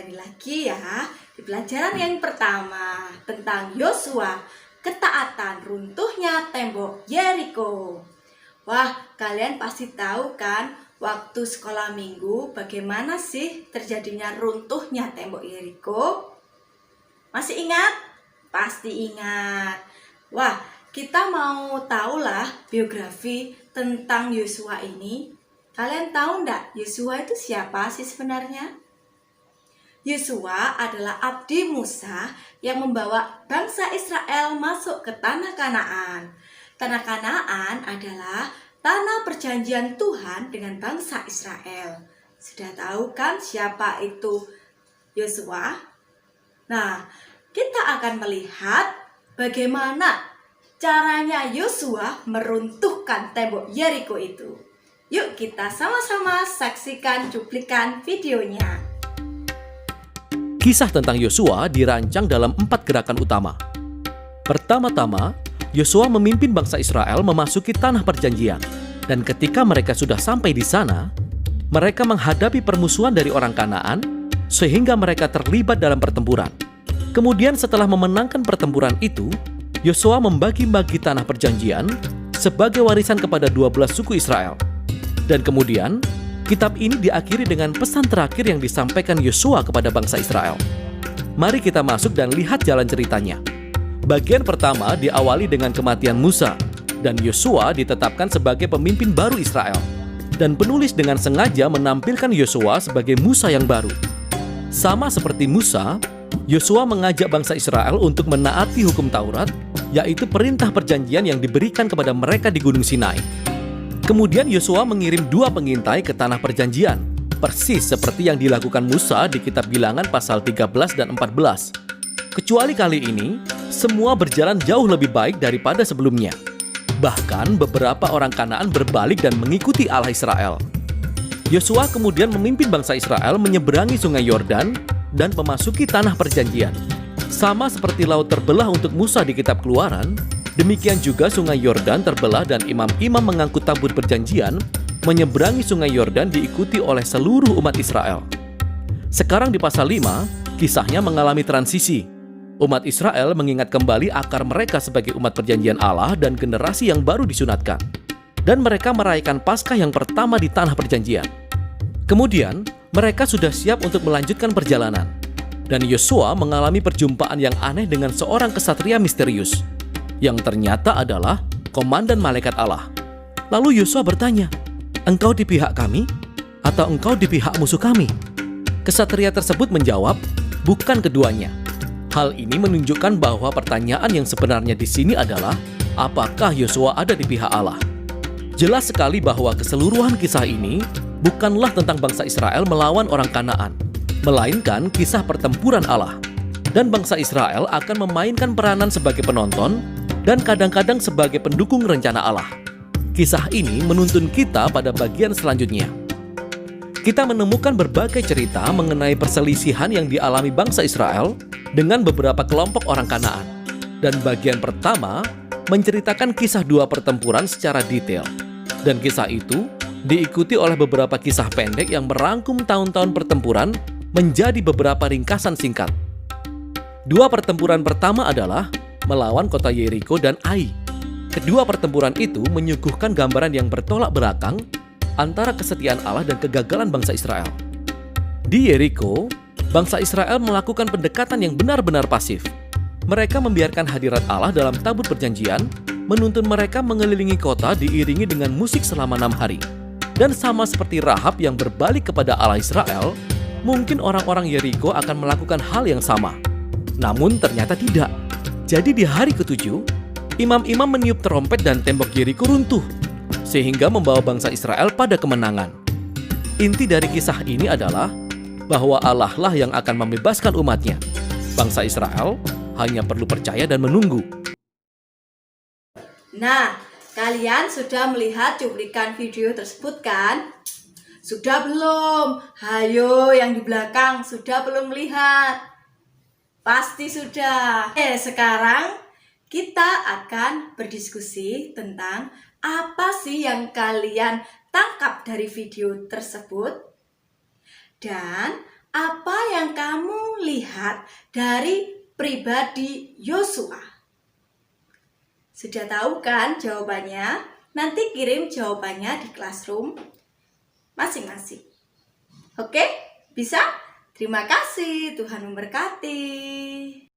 kembali lagi ya di pelajaran yang pertama tentang Yosua, ketaatan runtuhnya tembok Yeriko. Wah, kalian pasti tahu kan waktu sekolah minggu bagaimana sih terjadinya runtuhnya tembok Yeriko? Masih ingat? Pasti ingat. Wah, kita mau tahulah biografi tentang Yosua ini. Kalian tahu enggak Yosua itu siapa sih sebenarnya? Yosua adalah abdi Musa yang membawa bangsa Israel masuk ke tanah Kanaan. Tanah Kanaan adalah tanah perjanjian Tuhan dengan bangsa Israel. Sudah tahu kan siapa itu Yosua? Nah, kita akan melihat bagaimana caranya Yosua meruntuhkan tembok Yeriko itu. Yuk kita sama-sama saksikan cuplikan videonya. Kisah tentang Yosua dirancang dalam 4 gerakan utama. Pertama-tama, Yosua memimpin bangsa Israel memasuki tanah perjanjian. Dan ketika mereka sudah sampai di sana, mereka menghadapi permusuhan dari orang Kanaan, sehingga mereka terlibat dalam pertempuran. Kemudian setelah memenangkan pertempuran itu, Yosua membagi-bagi tanah perjanjian sebagai warisan kepada 12 suku Israel. Dan kemudian, kitab ini diakhiri dengan pesan terakhir yang disampaikan Yosua kepada bangsa Israel. Mari kita masuk dan lihat jalan ceritanya. Bagian pertama diawali dengan kematian Musa, dan Yosua ditetapkan sebagai pemimpin baru Israel. Dan penulis dengan sengaja menampilkan Yosua sebagai Musa yang baru. Sama seperti Musa, Yosua mengajak bangsa Israel untuk menaati hukum Taurat, yaitu perintah perjanjian yang diberikan kepada mereka di Gunung Sinai. Kemudian Yosua mengirim 2 pengintai ke tanah perjanjian, persis seperti yang dilakukan Musa di kitab Bilangan pasal 13 dan 14. Kecuali kali ini, semua berjalan jauh lebih baik daripada sebelumnya. Bahkan beberapa orang Kanaan berbalik dan mengikuti Allah Israel. Yosua kemudian memimpin bangsa Israel menyeberangi sungai Yordan dan memasuki tanah perjanjian. Sama seperti laut terbelah untuk Musa di kitab Keluaran, demikian juga sungai Yordan terbelah dan imam-imam mengangkut tabut perjanjian menyeberangi sungai Yordan diikuti oleh seluruh umat Israel. Sekarang di pasal 5, kisahnya mengalami transisi. Umat Israel mengingat kembali akar mereka sebagai umat perjanjian Allah dan generasi yang baru disunatkan. Dan mereka merayakan Paskah yang pertama di tanah perjanjian. Kemudian, mereka sudah siap untuk melanjutkan perjalanan. Dan Yosua mengalami perjumpaan yang aneh dengan seorang kesatria misterius, yang ternyata adalah komandan malaikat Allah. Lalu Yosua bertanya, "Engkau di pihak kami atau engkau di pihak musuh kami?" Kesatria tersebut menjawab, "Bukan keduanya." Hal ini menunjukkan bahwa pertanyaan yang sebenarnya di sini adalah, apakah Yosua ada di pihak Allah? Jelas sekali bahwa keseluruhan kisah ini bukanlah tentang bangsa Israel melawan orang Kanaan, melainkan kisah pertempuran Allah. Dan bangsa Israel akan memainkan peranan sebagai penonton dan kadang-kadang sebagai pendukung rencana Allah. Kisah ini menuntun kita pada bagian selanjutnya. Kita menemukan berbagai cerita mengenai perselisihan yang dialami bangsa Israel dengan beberapa kelompok orang Kanaan. Dan bagian pertama menceritakan kisah 2 pertempuran secara detail. Dan kisah itu diikuti oleh beberapa kisah pendek yang merangkum tahun-tahun pertempuran menjadi beberapa ringkasan singkat. 2 pertempuran pertama adalah melawan kota Yeriko dan Ai. Kedua pertempuran itu menyuguhkan gambaran yang bertolak belakang antara kesetiaan Allah dan kegagalan bangsa Israel. Di Yeriko, bangsa Israel melakukan pendekatan yang benar-benar pasif. Mereka membiarkan hadirat Allah dalam tabut perjanjian, menuntun mereka mengelilingi kota diiringi dengan musik selama 6 hari. Dan sama seperti Rahab yang berbalik kepada Allah Israel, mungkin orang-orang Yeriko akan melakukan hal yang sama. Namun ternyata tidak. Jadi di hari ke-7, imam-imam meniup trompet dan tembok Yeriko runtuh, sehingga membawa bangsa Israel pada kemenangan. Inti dari kisah ini adalah bahwa Allah lah yang akan membebaskan umatnya. Bangsa Israel hanya perlu percaya dan menunggu. Nah, kalian sudah melihat cuplikan video tersebut kan? Sudah belum? Hayo yang di belakang, sudah belum melihat? Pasti sudah. Sekarang kita akan berdiskusi tentang apa sih yang kalian tangkap dari video tersebut dan apa yang kamu lihat dari pribadi Yosua? Sudah tahu kan jawabannya? Nanti kirim jawabannya di classroom masing-masing. Oke? Bisa? Terima kasih. Tuhan memberkati.